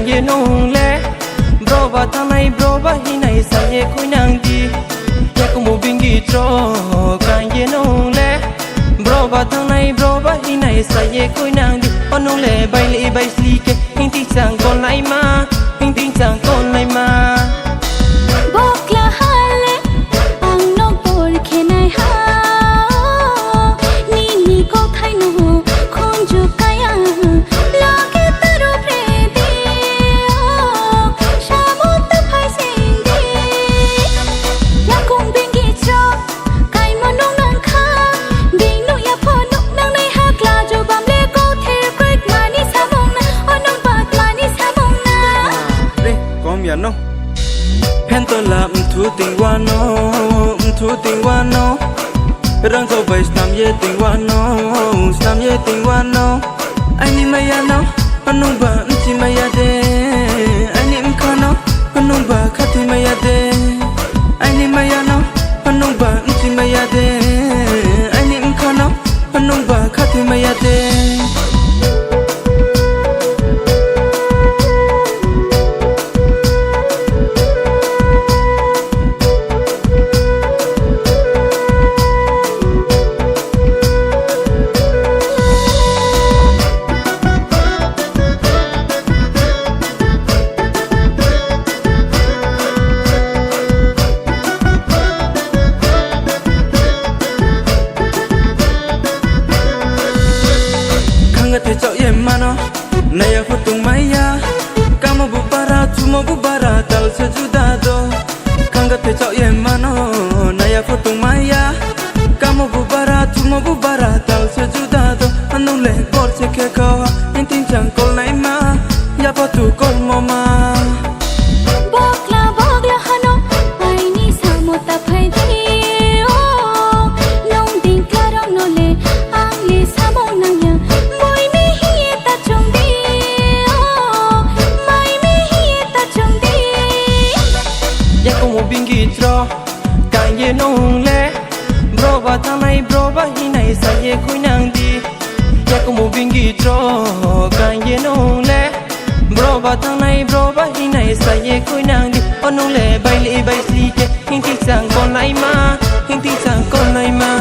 ye nong le bro ba thanai bro ba hi nai sa ye khoi nang di ya ko mo bingi tro kan ye nong le bro ba thanai bro ba hi nai sa ye khoi nang di onong le bai li bai sli ke hin ti sang kon lai ma hin ti sang kon lai ma bokla hale ang no por khenai ha ni ni ko thai no khon ju kaya lage taru pre di shamut phai sing di ya kong bingi cho kai mo nong nang kha ding no ya pho nok nang nai ha kla jo bam le ko the great mani samong na onong pat mani samong na re kom ya no hen to la thu ting wa no thu ting wa no rang so bai snam ye ting wa no snam ye ting wa no ai ni ma ya no anong ba chi ma ya de ai ni kha no anong ba kha ti ma ya de ai ni ma ya no anong ba chi ma ya de ai ni kha no anong ba kha ti ma ya de te chao ye mano naya futung maya kamo bubara tumo bubara tal se judado kanga te chao ye mano naya futung maya kamo bubara tumo bubara tal se judado anong le bor se ke ko intin chang kol nai ma ya pa tu kol mo ma bokla hano ai ni samota phai di o nong ding karong no le ang le samong nang ya bingi tro kan ye nong le bro ba thanai bro ba hi nai sa ye khoi nang di ya ko mo bingi tro kan ye nong le bro ba thanai bro ba hi nai sa ye khoi nang di onong le bai li bai si ke hin ti sang kon lai ma hin ti sang kon lai ma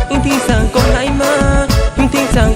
hin ti sang kon lai ma hin ti sang